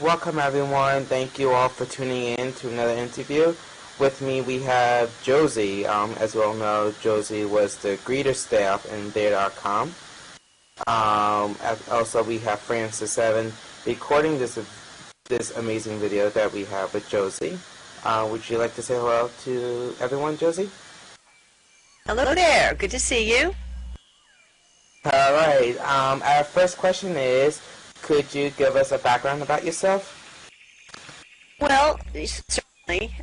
Welcome everyone. Thank you all for tuning in to another interview. With me we have Josie. As you all know, Josie was the greeter staff in There.com. Also we have Francis Evan recording this amazing video that we have with Josie. Would you like to say hello to everyone, Josie? Hello there. Good to see you. All right. Our first question is, could you give us a background about yourself? Well, certainly.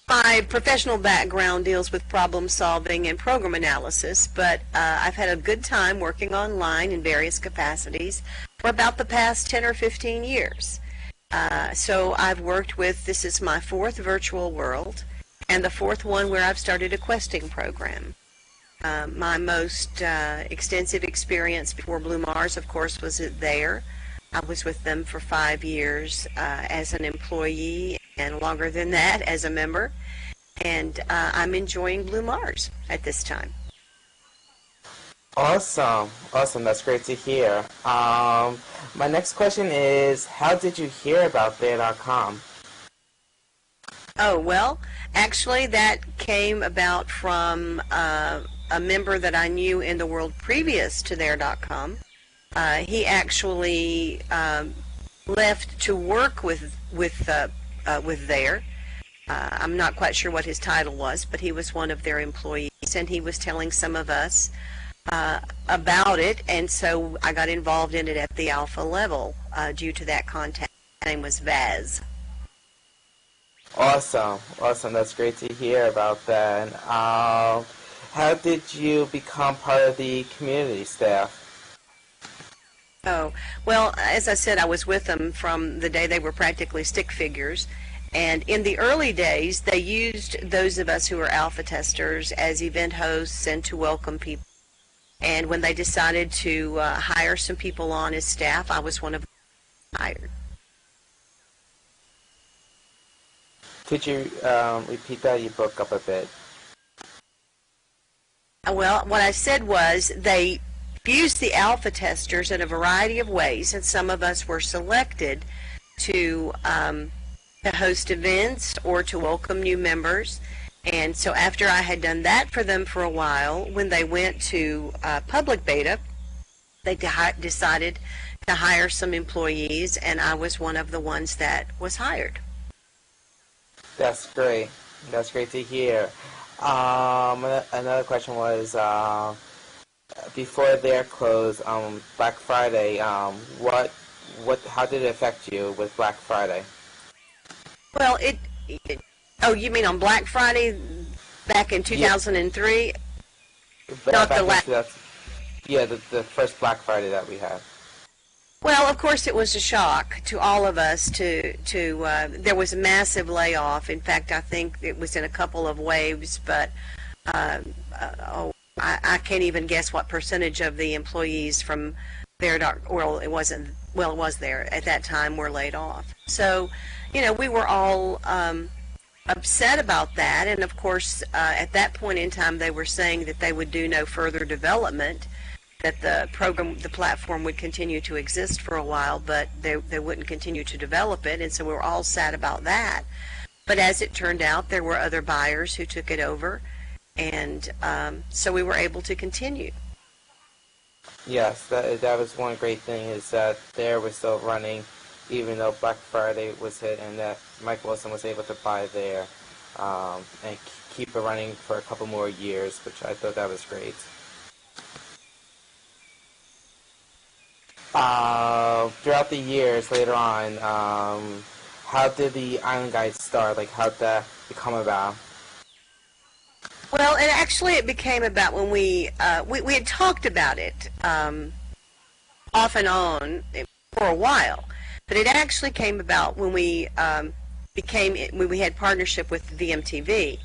My professional background deals with problem solving and program analysis, but I've had a good time working online in various capacities for about the past 10 or 15 years. So I've worked with, this is my fourth virtual world, and the fourth one where I've started a questing program. My most extensive experience before Blue Mars, of course, was there. I was with them for 5 years as an employee and longer than that as a member. And I'm enjoying Blue Mars at this time. Awesome. Awesome. That's great to hear. My next question is, how did you hear about There.com? Oh, well, actually that came about from a member that I knew in the world previous to There.com. He actually left to work with There. I'm not quite sure what his title was, but he was one of their employees, and he was telling some of us about it, and so I got involved in it at the alpha level due to that contact. His name was Vaz. Awesome. Awesome. That's great to hear about that. How did you become part of the community staff? Oh, well, as I said, I was with them from the day they were practically stick figures. And in the early days, they used those of us who were alpha testers as event hosts and to welcome people. And when they decided to hire some people on as staff, I was one of them hired. Could you repeat that? You broke up a bit. Well, what I said was they used the alpha testers in a variety of ways, and some of us were selected to host events or to welcome new members. And so after I had done that for them for a while, when they went to public beta, they decided to hire some employees, and I was one of the ones that was hired. That's great. That's great to hear. Another question was, before their close, Black Friday, how did it affect you with Black Friday? Well, oh, you mean on Black Friday back in 2003? Yeah. Not the last. Yeah, the first Black Friday that we had. Well, of course, it was a shock to all of us. There was a massive layoff. In fact, I think it was in a couple of waves, but I can't even guess what percentage of the employees from well, it was there at that time, were laid off. So, we were all upset about that, and of course, at that point in time, they were saying that they would do no further development, that the platform would continue to exist for a while, but they wouldn't continue to develop it, and so we were all sad about that. But as it turned out, there were other buyers who took it over, and so we were able to continue. Yes, that was one great thing, is that There was still running, even though Black Friday was hit, and that Mike Wilson was able to buy There and keep it running for a couple more years, which I thought that was great. Throughout the years later on, how did the Island Guide start? Like, how did that become about? Well, it became about when we had talked about it off and on for a while, but it actually came about when we when we had partnership with VMTV.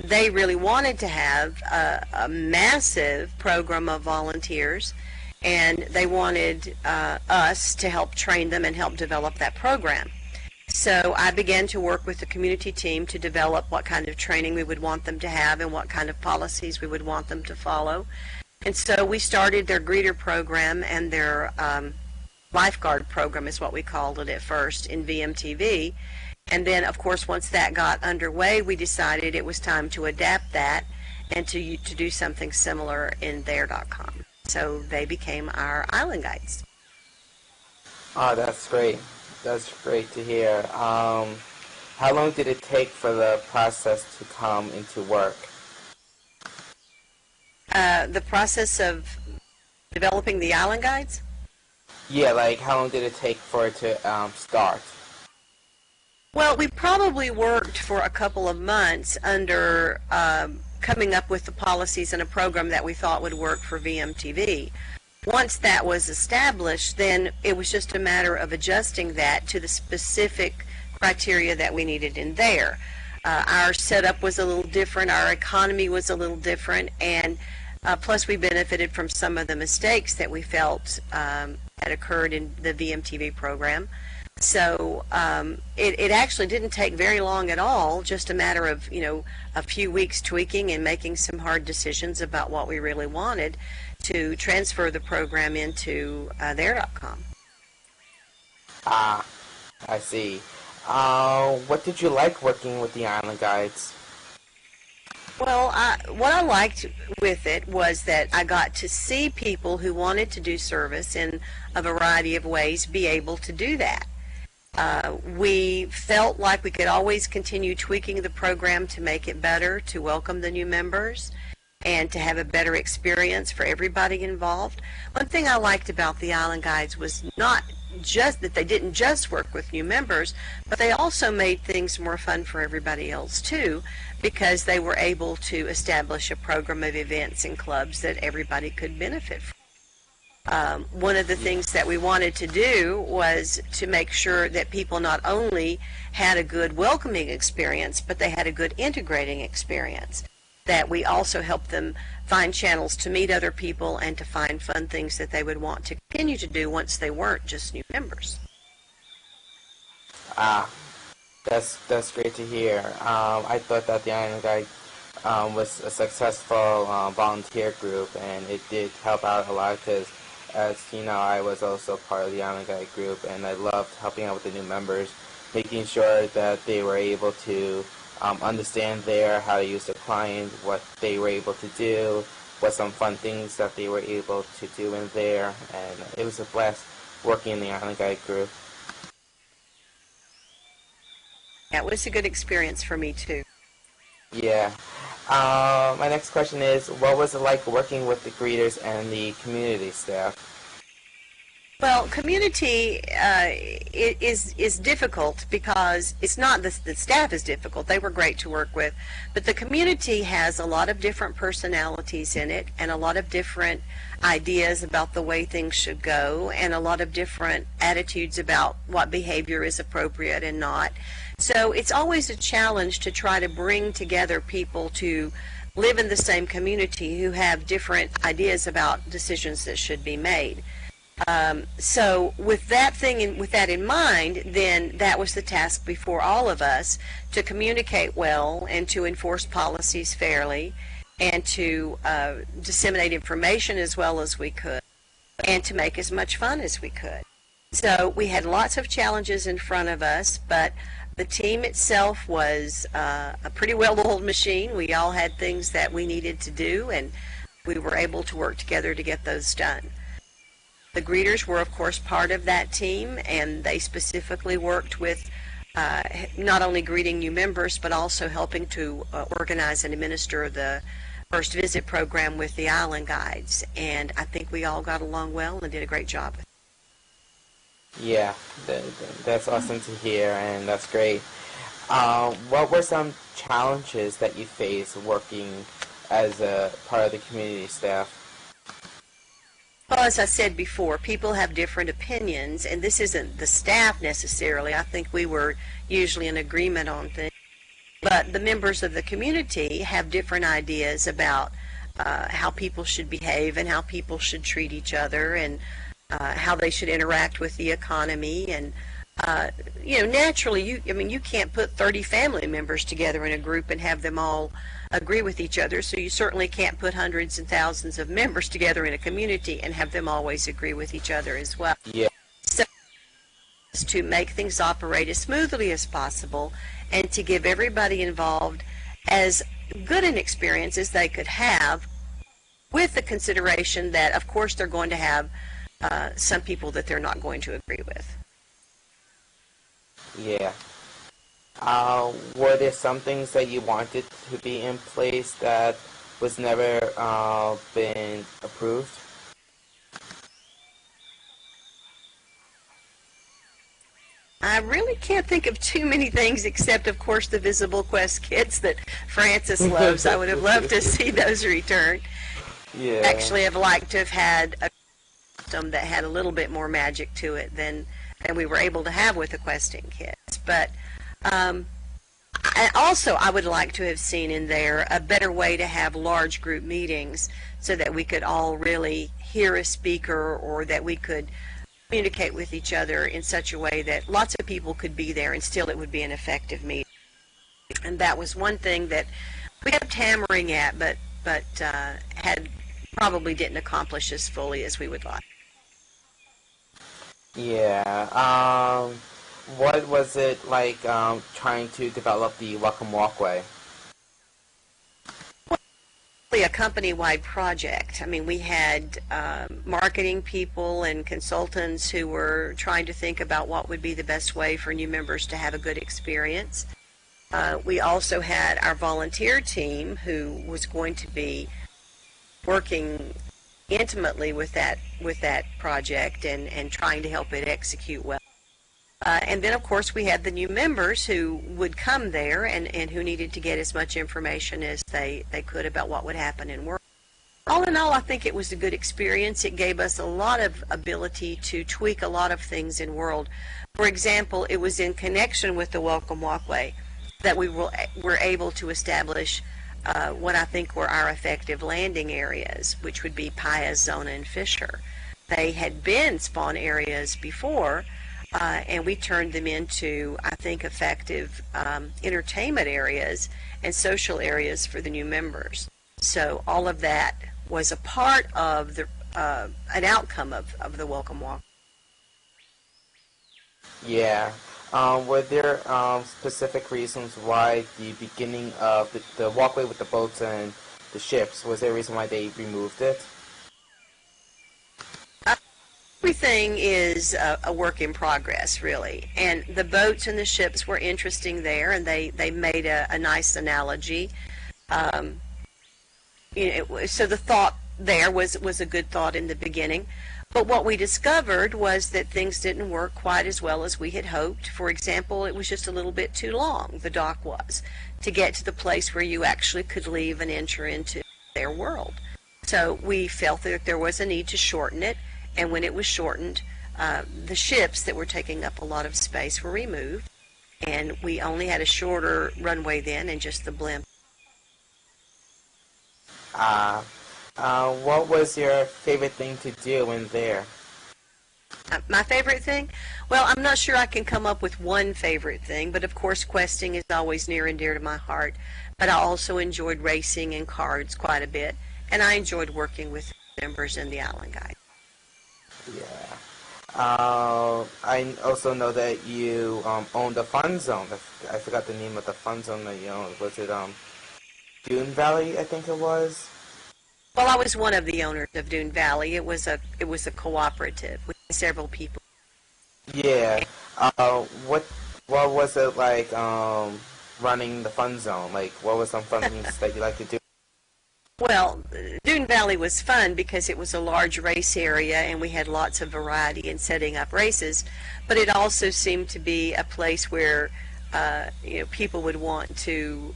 They really wanted to have a massive program of volunteers, and they wanted us to help train them and help develop that program. So I began to work with the community team to develop what kind of training we would want them to have and what kind of policies we would want them to follow. And so we started their greeter program and their lifeguard program is what we called it at first in VMTV. And then, of course, once that got underway, we decided it was time to adapt that and to do something similar in there.com. So they became our island guides. Oh, that's great. That's great to hear. How long did it take for the process to come into work? The process of developing the island guides? Yeah, like how long did it take for it to start? Well, we probably worked for a couple of months under coming up with the policies and a program that we thought would work for VMTV. Once that was established, then it was just a matter of adjusting that to the specific criteria that we needed in there. Our setup was a little different, our economy was a little different, and plus we benefited from some of the mistakes that we felt had occurred in the VMTV program. So it actually didn't take very long at all, just a matter of, a few weeks tweaking and making some hard decisions about what we really wanted to transfer the program into there.com. Ah, I see. What did you like working with the Island Guides? Well, what I liked with it was that I got to see people who wanted to do service in a variety of ways be able to do that. We felt like we could always continue tweaking the program to make it better, to welcome the new members, and to have a better experience for everybody involved. One thing I liked about the Island Guides was not just that they didn't just work with new members, but they also made things more fun for everybody else too, because they were able to establish a program of events and clubs that everybody could benefit from. One of the things that we wanted to do was to make sure that people not only had a good welcoming experience, but they had a good integrating experience, that we also helped them find channels to meet other people and to find fun things that they would want to continue to do once they weren't just new members. That's great to hear. I thought that the Island Guide was a successful volunteer group, and it did help out a lot because, as you know, I was also part of the Island Guide group, and I loved helping out with the new members, making sure that they were able to understand how to use the client, what they were able to do, what some fun things that they were able to do in there, and it was a blast working in the Island Guide group. That was a good experience for me too. Yeah. My next question is, what was it like working with the greeters and the community staff? Well, community is difficult because it's not the staff is difficult. They were great to work with, but the community has a lot of different personalities in it and a lot of different ideas about the way things should go and a lot of different attitudes about what behavior is appropriate and not. So it's always a challenge to try to bring together people to live in the same community who have different ideas about decisions that should be made. So with that in mind, then that was the task before all of us, to communicate well and to enforce policies fairly and to disseminate information as well as we could and to make as much fun as we could. So we had lots of challenges in front of us, but the team itself was a pretty well-oiled machine. We all had things that we needed to do, and we were able to work together to get those done. The greeters were, of course, part of that team, and they specifically worked with not only greeting new members, but also helping to organize and administer the first visit program with the Island Guides. And I think we all got along well and did a great job. Yeah, that's awesome to hear, and that's great. What were some challenges that you faced working as a part of the community staff? Well, as I said before, people have different opinions, and this isn't the staff necessarily. I think we were usually in agreement on things. But the members of the community have different ideas about how people should behave and how people should treat each other and how they should interact with the economy. And, naturally, you can't put 30 family members together in a group and have them all agree with each other, so you certainly can't put hundreds and thousands of members together in a community and have them always agree with each other as well. Yeah. to make things operate as smoothly as possible and to give everybody involved as good an experience as they could have, with the consideration that, of course, they're going to have some people that they're not going to agree with. Yeah. Were there some things that you wanted to be in place that was never been approved? I really can't think of too many things except, of course, the Visible Quest kits that Francis loves. I would have loved to see those returned. Yeah. Actually, I'd like to have had a system that had a little bit more magic to it than we were able to have with the questing kits. But I would like to have seen in there a better way to have large group meetings so that we could all really hear a speaker, or that we could communicate with each other in such a way that lots of people could be there and still it would be an effective meeting. And that was one thing that we kept hammering at, but had probably didn't accomplish as fully as we would like. Yeah. What was it like trying to develop the Welcome Walkway? A company-wide project. I mean, we had marketing people and consultants who were trying to think about what would be the best way for new members to have a good experience. We also had our volunteer team who was going to be working intimately with that project and trying to help it execute well. And then, of course, we had the new members who would come there and who needed to get as much information as they could about what would happen in work. All in all, I think it was a good experience. It gave us a lot of ability to tweak a lot of things in World. For example, it was in connection with the Welcome Walkway that we were able to establish what I think were our effective landing areas, which would be Pius, Zona, and Fisher. They had been spawn areas before, and we turned them into, I think, effective entertainment areas and social areas for the new members. So all of that was a part of the an outcome of the Welcome Walk. Yeah. Were there specific reasons why the beginning of the walkway with the boats and the ships, was there a reason why they removed it? Everything is a work in progress, really. And the boats and the ships were interesting there, and they made a nice analogy. So the thought there was a good thought in the beginning. But what we discovered was that things didn't work quite as well as we had hoped. For example, it was just a little bit too long, the dock was, to get to the place where you actually could leave and enter into their world. So we felt that there was a need to shorten it, and when it was shortened, the ships that were taking up a lot of space were removed, and we only had a shorter runway then and just the blimp. What was your favorite thing to do in there? My favorite thing? Well, I'm not sure I can come up with one favorite thing, but of course questing is always near and dear to my heart. But I also enjoyed racing and cards quite a bit, and I enjoyed working with members in the Island Guide. Yeah. I also know that you owned a fun zone. I forgot the name of the fun zone that you owned. Was it Dune Valley, I think it was? Well, I was one of the owners of Dune Valley. It was a cooperative with several people. Yeah. What was it like running the fun zone? Like, what were some fun things that you like to do? Well, Dune Valley was fun because it was a large race area and we had lots of variety in setting up races, but it also seemed to be a place where people would want to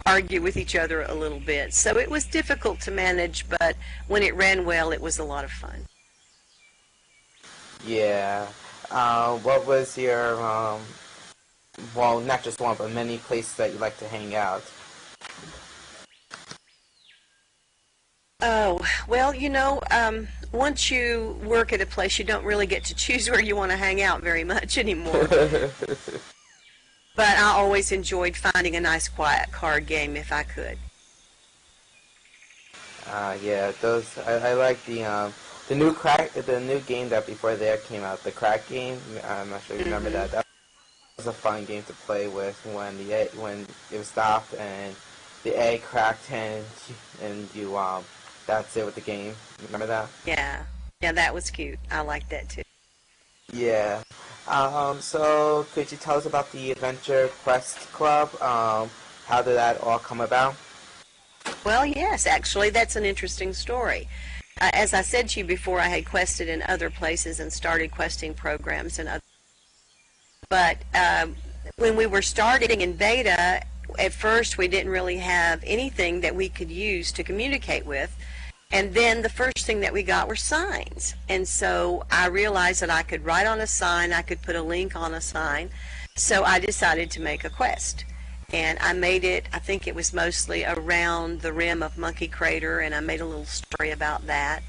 argue with each other a little bit. So it was difficult to manage, but when it ran well, it was a lot of fun. Yeah. What was your, well, not just one, but many places that you like to hang out? Oh, well, once you work at a place, you don't really get to choose where you want to hang out very much anymore. But I always enjoyed finding a nice, quiet card game if I could. Yeah, those, I like the the new game that before there came out, the crack game. I'm not sure you remember that. That was a fun game to play with when when it was stopped and the egg cracked and you that's it with the game. Remember that? Yeah. Yeah, that was cute. I liked that too. Yeah. So could you tell us about the Adventure Quest Club? How did that all come about? Well, yes, actually, that's an interesting story. As I said to you before, I had quested in other places and started questing programs and other. But when we were starting in beta, at first we didn't really have anything that we could use to communicate with. And then the first thing that we got were signs. And so I realized that I could write on a sign, I could put a link on a sign. So I decided to make a quest. And I made it, I think it was mostly around the rim of Monkey Crater, and I made a little story about that.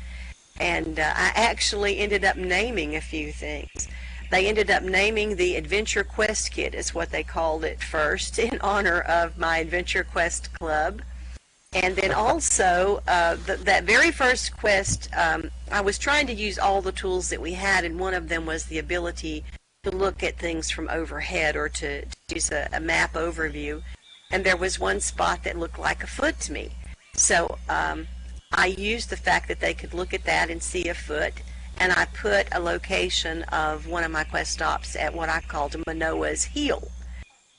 And I actually ended up naming a few things. They ended up naming the Adventure Quest Kit, is what they called it first, in honor of my Adventure Quest Club. And then also, that very first quest, I was trying to use all the tools that we had, and one of them was the ability to look at things from overhead or to use a map overview. And there was one spot that looked like a foot to me. So I used the fact that they could look at that and see a foot, and I put a location of one of my quest stops at what I called Manoa's heel.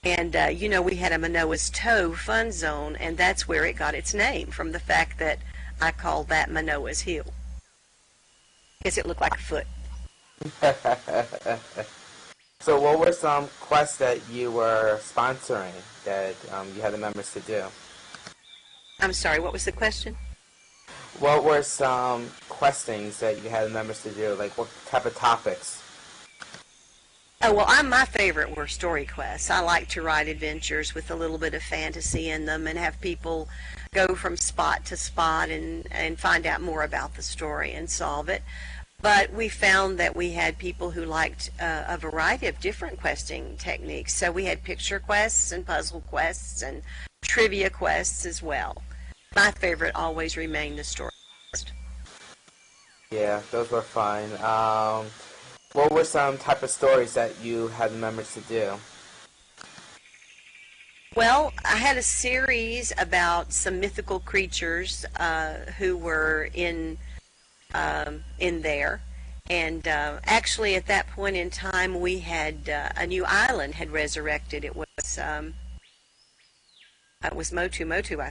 And, you know, we had a Manoa's Toe fun zone, and that's where it got its name, from the fact that I called that Manoa's heel. Because it looked like a foot. So what were some quests that you were sponsoring that you had the members to do? I'm sorry, what was the question? What were some questings that you had the members to do? Like what type of topics? Oh, well, my favorite were story quests. I like to write adventures with a little bit of fantasy in them and have people go from spot to spot and find out more about the story and solve it. But we found that we had people who liked a variety of different questing techniques. So we had picture quests and puzzle quests and trivia quests as well. My favorite always remained the story quest. Yeah, those were fun. What were some type of stories that you had members to do? Well, I had a series about some mythical creatures who were in there, and actually at that point in time we had a new island had resurrected. It was Motu Motu. I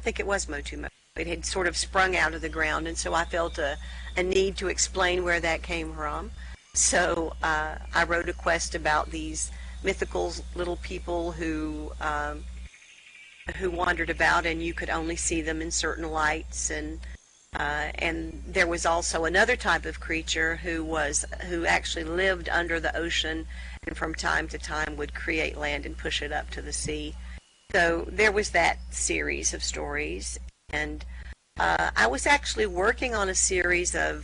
think it was Motu Motu. It had sort of sprung out of the ground, and so I felt a need to explain where that came from. So I wrote a quest about these mythical little people who wandered about, and you could only see them in certain lights. And there was also another type of creature who actually lived under the ocean, and from time to time would create land and push it up to the sea. So there was that series of stories, and I was actually working on a series that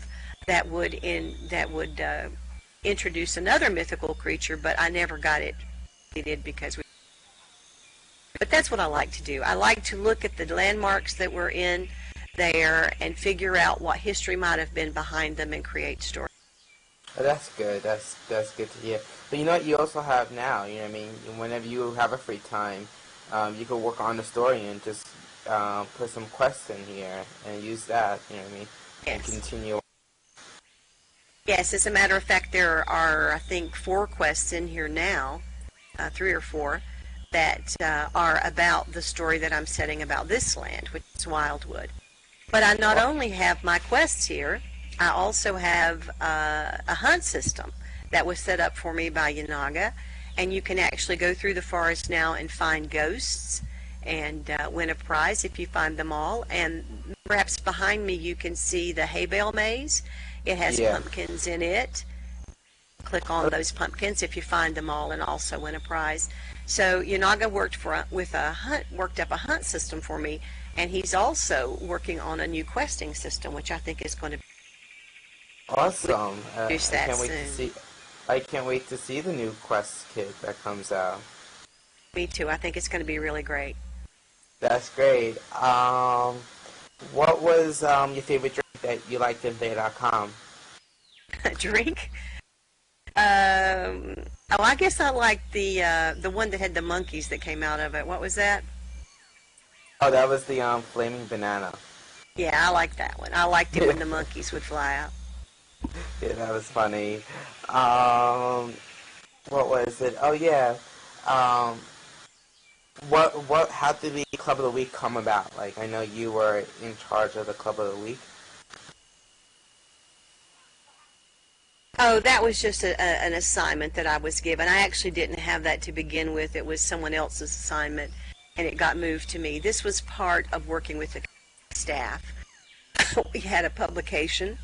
would introduce another mythical creature, but I never got it completed But that's what I like to do. I like to look at the landmarks that were in there and figure out what history might have been behind them and create stories. Oh, that's good. That's good to hear. But you know what you also have now, you know what I mean? Whenever you have a free time, you could work on the story and just put some quests in here and use that, you know what I mean? Yes. And continue. Yes, as a matter of fact, there are, I think, 4 quests in here now, 3 or 4, that are about the story that I'm setting about this land, which is Wildwood. But I not only have my quests here, I also have a hunt system that was set up for me by Yanaga, and you can actually go through the forest now and find ghosts and win a prize if you find them all. And perhaps behind me you can see the hay bale maze. It has pumpkins in it. Click on those pumpkins if you find them all, and also win a prize. So Yanaga worked up a hunt system for me, and he's also working on a new questing system, which I think is going to be Awesome. I I can't wait to see the new quest kit that comes out. Me too. I think it's going to be really great. That's great. What was your favorite drink that you liked in there.com? A drink? Oh, I guess I liked the one that had the monkeys that came out of it. What was that? Oh, that was the flaming banana. Yeah, I liked that one. I liked it when the monkeys would fly out. Yeah, that was funny. Um, what was it? Oh yeah. Um, how did the Club of the Week come about? Like, I know you were in charge of the Club of the Week. Oh, that was just an assignment that I was given. I actually didn't have that to begin with. It was someone else's assignment, and it got moved to me. This was part of working with the staff. We had a publication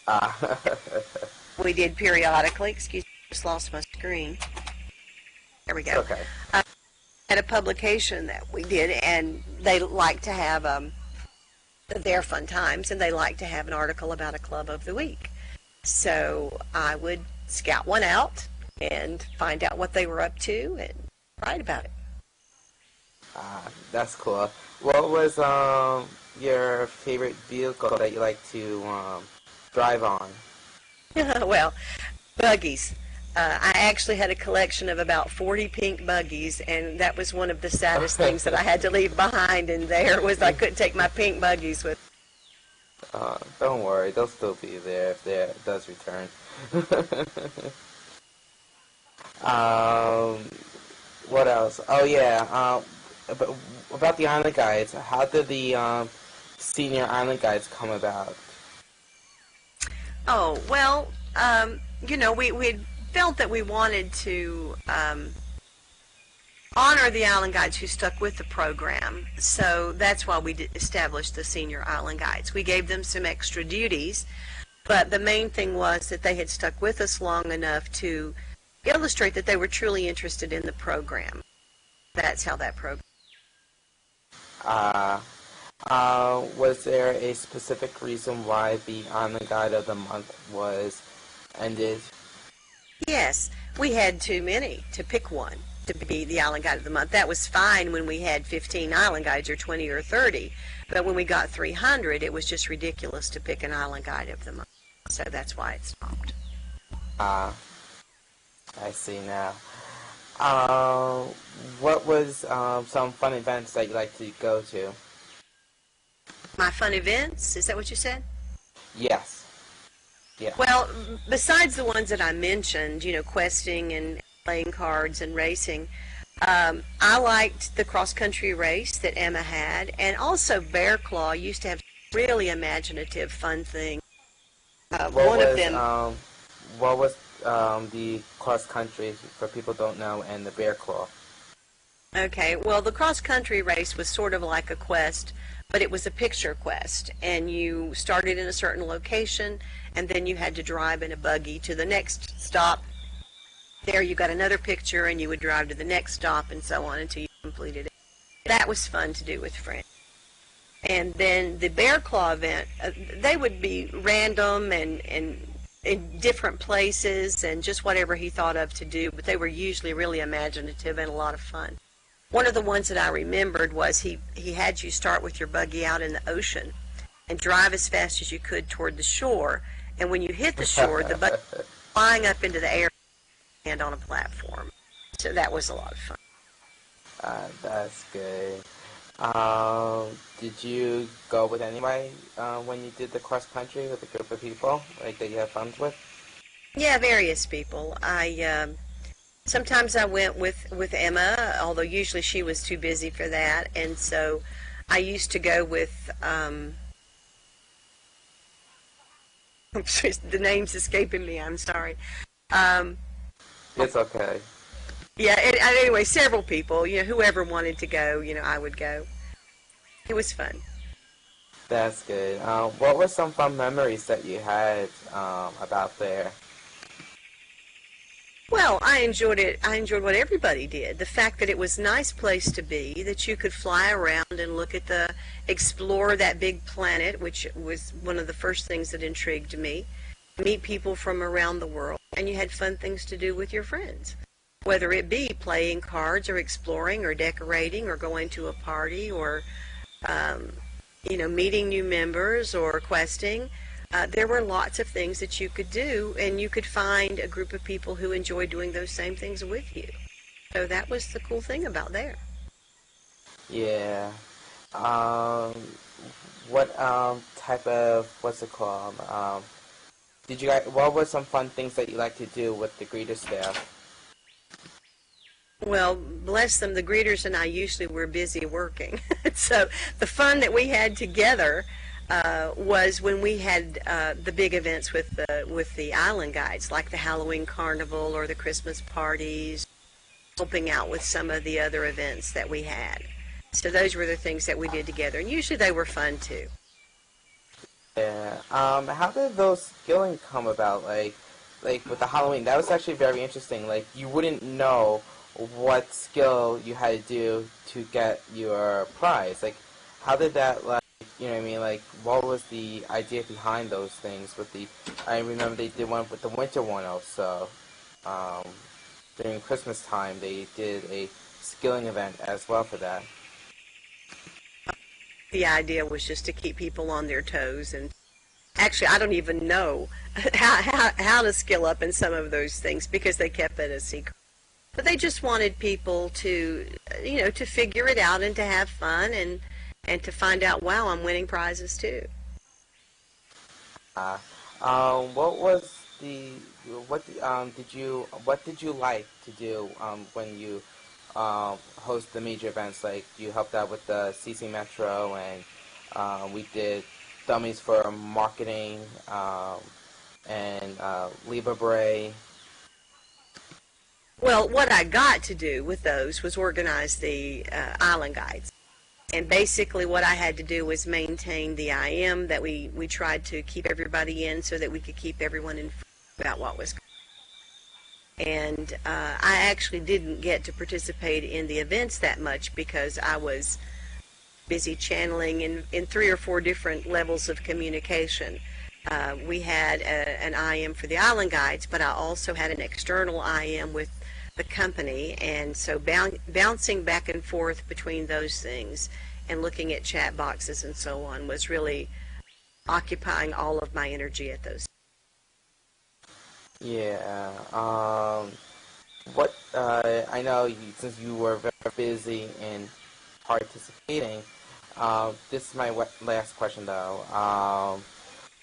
Uh, we did periodically. Excuse me, I just lost my screen. There we go. okay. Had a publication that we did, and they like to have their fun times, and they like to have an article about a club of the week. So I would scout one out and find out what they were up to and write about it. That's cool. What was your favorite vehicle that you like to drive on? Well, buggies. I actually had a collection of about 40 pink buggies, and that was one of the saddest things that I had to leave behind in there was I couldn't take my pink buggies with. Don't worry, they'll still be there if it does return. um, what else? Oh yeah, about the island guides. How did the senior island guides come about? Oh, well, we felt that we wanted to honor the island guides who stuck with the program. So that's why we established the senior island guides. We gave them some extra duties, but the main thing was that they had stuck with us long enough to illustrate that they were truly interested in the program. That's how that program. Was there a specific reason why the Island Guide of the Month was ended? Yes, we had too many to pick one to be the Island Guide of the Month. That was fine when we had 15 Island Guides or 20 or 30, but when we got 300, it was just ridiculous to pick an Island Guide of the Month. So that's why it stopped. I see now. What was some fun events that you like to go to? My fun events? Is that what you said? Yes. Yeah. Well, besides the ones that I mentioned, questing and playing cards and racing, I liked the cross-country race that Emma had, and also Bear Claw used to have really imaginative, fun things. One of them. What was the cross-country, for people who don't know, and the Bear Claw? Okay, well, the cross-country race was sort of like a quest, but it was a picture quest, and you started in a certain location, and then you had to drive in a buggy to the next stop. There you got another picture, and you would drive to the next stop, and so on until you completed it. That was fun to do with friends. And then the Bear Claw event, they would be random and in different places and just whatever he thought of to do, but they were usually really imaginative and a lot of fun. One of the ones that I remembered was he had you start with your buggy out in the ocean and drive as fast as you could toward the shore, and when you hit the shore, the buggy flying up into the air and on a platform. So that was a lot of fun. That's good. Did you go with anybody when you did the cross-country with a group of people like that you had fun with? Yeah, various people. Sometimes I went with Emma, although usually she was too busy for that, and so I used to go with the name's escaping me. I'm sorry. It's okay. Yeah. Anyway, several people. Whoever wanted to go, I would go. It was fun. That's good. What were some fun memories that you had about there? Well, I enjoyed it. I enjoyed what everybody did. The fact that it was a nice place to be, that you could fly around and explore that big planet, which was one of the first things that intrigued me, meet people from around the world, and you had fun things to do with your friends, whether it be playing cards or exploring or decorating or going to a party or, meeting new members or requesting. There were lots of things that you could do, and you could find a group of people who enjoy doing those same things with you. So that was the cool thing about there. Yeah. Um, what type of what's it called? Did you guys? What were some fun things that you like to do with the greeter staff? Well, bless them, the greeters and I usually were busy working. So the fun that we had together was when we had the big events with the island guides, like the Halloween carnival or the Christmas parties, helping out with some of the other events that we had. So those were the things that we did together, and usually they were fun too. Yeah. How did those skilling come about? Like with the Halloween, that was actually very interesting. Like you wouldn't know what skill you had to do to get your prize. Like, how did that like? You know what I mean? Like, what was the idea behind those things? With the, I remember they did one with the winter one also. Um, During Christmas time, they did a skilling event as well for that. The idea was just to keep people on their toes, and actually I don't even know how to skill up in some of those things because they kept it a secret. But they just wanted people to, to figure it out and to have fun and to find out, wow, I'm winning prizes too. Uh, what was the what did you like to do when you host the major events? Like you helped out with the CC Metro, and we did dummies for marketing and Libra Bray. Well, what I got to do with those was organize the island guides. And basically what I had to do was maintain the IM that we tried to keep everybody in so that we could keep everyone informed about what was going on. And I actually didn't get to participate in the events that much because I was busy channeling in three or four different levels of communication. We had an IM for the island guides, but I also had an external IM with the company, and so bouncing back and forth between those things and looking at chat boxes and so on was really occupying all of my energy at those. Yeah. What I know since you were very busy in participating. This is my last question though.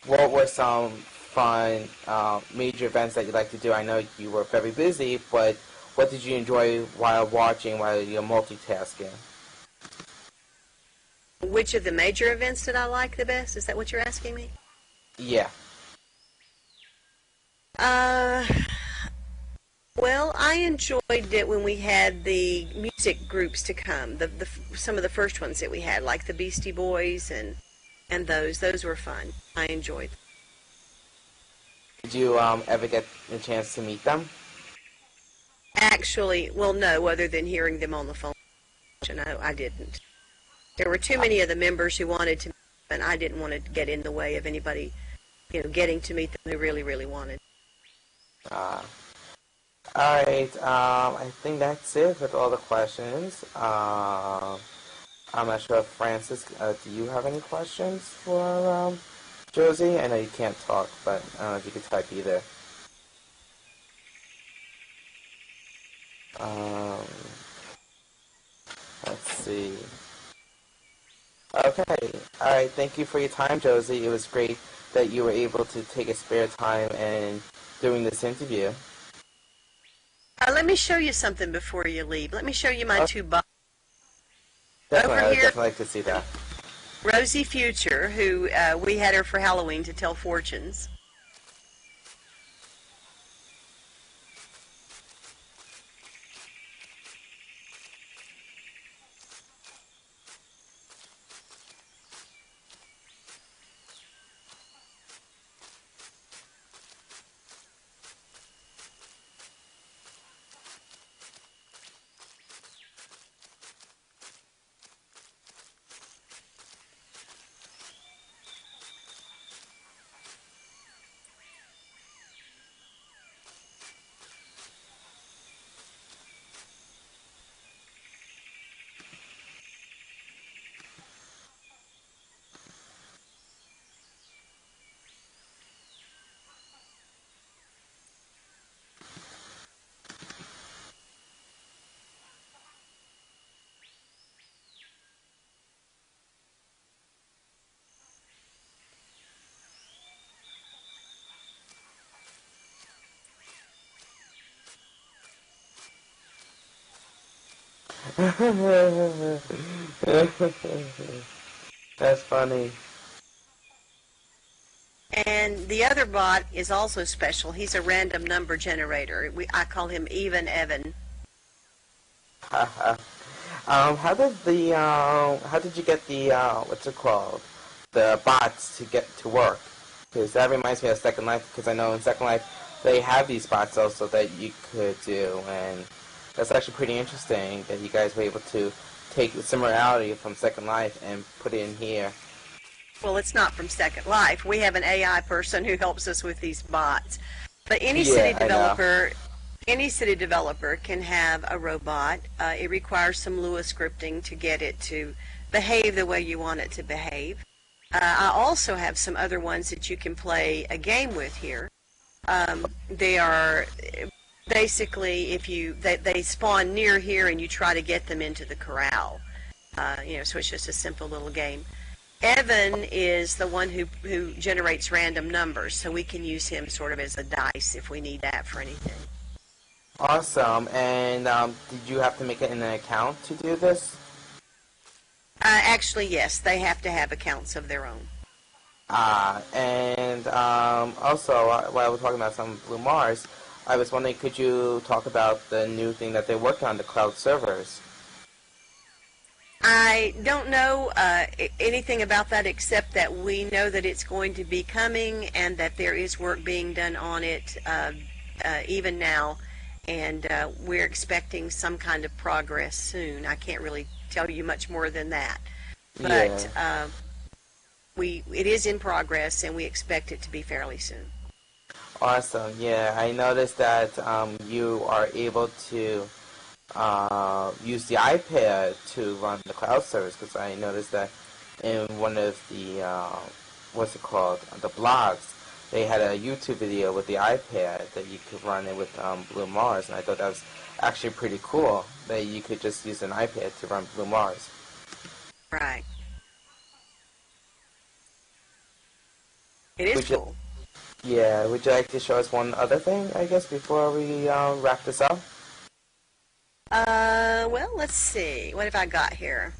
What were some fun major events that you like to do? I know you were very busy, but what did you enjoy while watching, while you're multitasking? Which of the major events did I like the best? Is that what you're asking me? Yeah. Uh, well, I enjoyed it when we had the music groups to come. Some of the first ones that we had, like the Beastie Boys and those were fun. I enjoyed them. Did you ever get a chance to meet them? Actually, well, no, other than hearing them on the phone. No, I didn't. There were too many of the members who wanted to, and I didn't want to get in the way of anybody, getting to meet them who really, really wanted. Uh, all right. I think that's it with all the questions. I'm not sure if Francis, do you have any questions for Josie? I know you can't talk, but I don't know if you could type either. Um, let's see. Okay. All right. Thank you for your time, Josie. It was great that you were able to take a spare time and doing this interview. Let me show you something before you leave. Let me show you my two boxes. Definitely, Over I would here, definitely like to see that. Rosie Future, who we had her for Halloween to tell fortunes. That's funny. And the other bot is also special. He's a random number generator. I call him Even Evan. How did you get the what's it called, the bots to get to work? Because that reminds me of Second Life. Because I know in Second Life they have these bots also that you could do, and that's actually pretty interesting that you guys were able to take the similarity from Second Life and put it in here. Well, it's not from Second Life. We have an AI person who helps us with these bots. But Yeah, I know. any city developer can have a robot. It requires some Lua scripting to get it to behave the way you want it to behave. I also have some other ones that you can play a game with here. They are basically they spawn near here and you try to get them into the corral. So it's just a simple little game. Evan is the one who generates random numbers, so we can use him sort of as a dice if we need that for anything. Awesome. And did you have to make it in an account to do this? Actually, yes, they have to have accounts of their own. And also, while we're talking about some Blue Mars, I was wondering, could you talk about the new thing that they're working on, the cloud servers? I don't know anything about that except that we know that it's going to be coming and that there is work being done on it even now, and we're expecting some kind of progress soon. I can't really tell you much more than that, but Yeah. it is in progress and we expect it to be fairly soon. Awesome. Yeah, I noticed that you are able to use the iPad to run the cloud service, because I noticed that in one of the what's it called, the blogs, they had a YouTube video with the iPad that you could run it with Blue Mars, and I thought that was actually pretty cool that you could just use an iPad to run Blue Mars. Right. It is Would you, cool. yeah, would you like to show us one other thing, I guess, before we wrap this up? Well, let's see. What have I got here?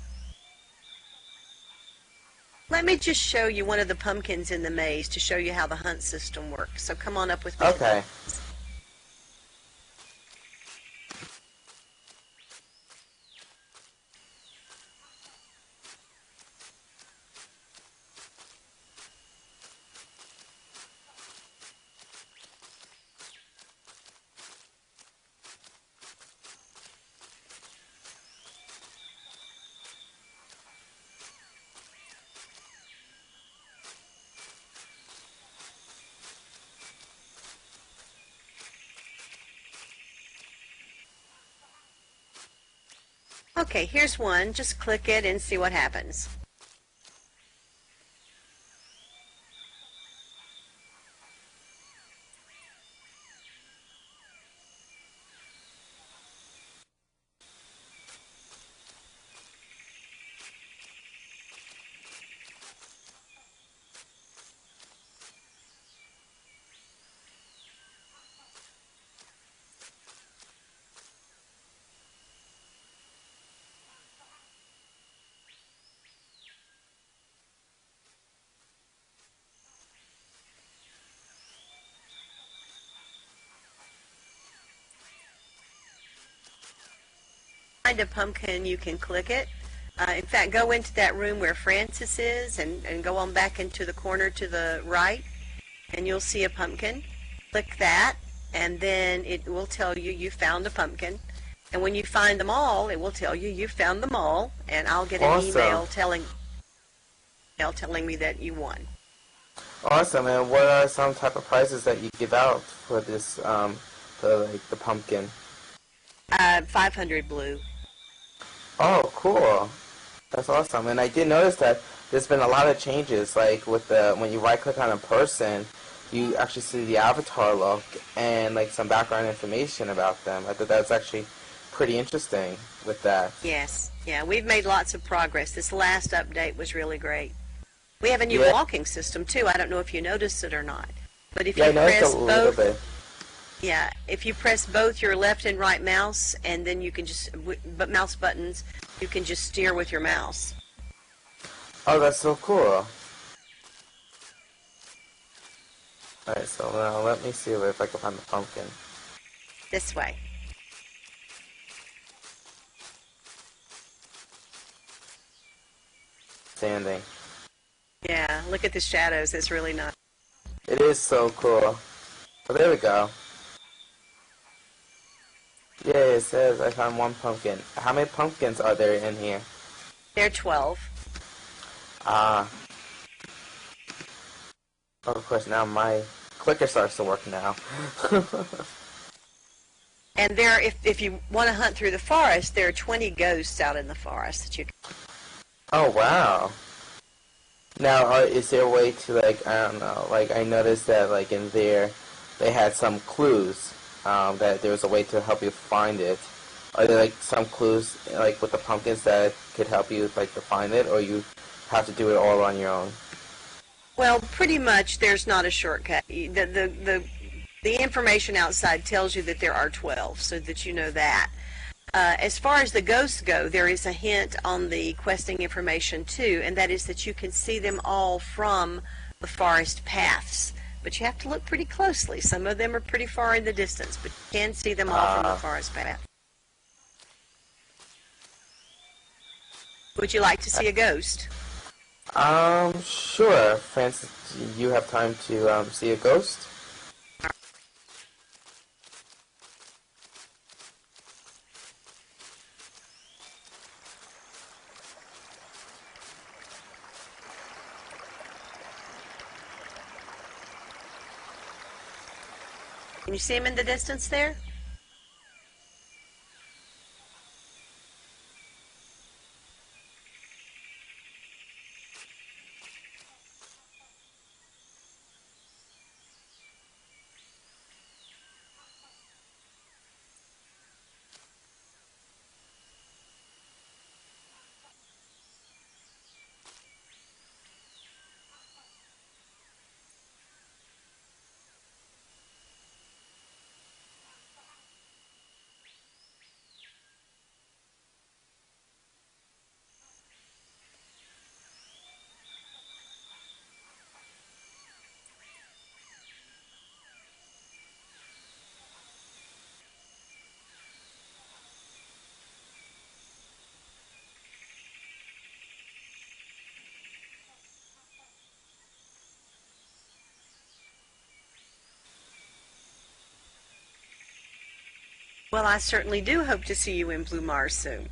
Let me just show you one of the pumpkins in the maze to show you how the hunt system works. So come on up with me to the Okay. maze. Okay, here's one. Just click it and see what happens. Find a pumpkin, you can click it. In fact, go into that room where Francis is and go on back into the corner to the right, and you'll see a pumpkin. Click that, and then it will tell you you found a pumpkin. And when you find them all, it will tell you you found them all, and I'll get an Awesome. email telling me that you won. Awesome. And what are some type of prizes that you give out for this, for like the pumpkin? 500 blue. Oh, cool. That's awesome. And I did notice that there's been a lot of changes, like with the when you right click on a person, you actually see the avatar look and like some background information about them. I thought that was actually pretty interesting with that. Yes, yeah, we've made lots of progress. This last update was really great. We have a new Yeah. walking system too. I don't know if you noticed it or not, but if Yeah, you I noticed press a little both, bit. Yeah, if you press both your left and right mouse, and then you can just, but mouse buttons, you can just steer with your mouse. Oh, that's so cool. Alright, so now let me see if I can find the pumpkin. This way. Standing. Yeah, look at the shadows. It's really nice. It is so cool. Oh, there we go. Yeah, it says I found one pumpkin. How many pumpkins are there in here? There are 12. Ah. Of course, now my clicker starts to work now. And there, if you want to hunt through the forest, there are 20 ghosts out in the forest that you can. Oh, wow. Now, is there a way to, like, I don't know, like, I noticed that, like, in there, they had some clues, that there was a way to help you find it. Are there, like, some clues, like, with the pumpkins that could help you, like, to find it, or you have to do it all on your own? Well, pretty much there's not a shortcut. The information outside tells you that there are 12, so that you know that. As far as the ghosts go, there is a hint on the questing information too, and that is that you can see them all from the forest paths. But you have to look pretty closely. Some of them are pretty far in the distance, but you can see them all from the Uh, forest path. Would you like to see a ghost? sure. Francis, do you have time to, see a ghost? Can you see him in the distance there? Well, I certainly do hope to see you in Blue Mars soon.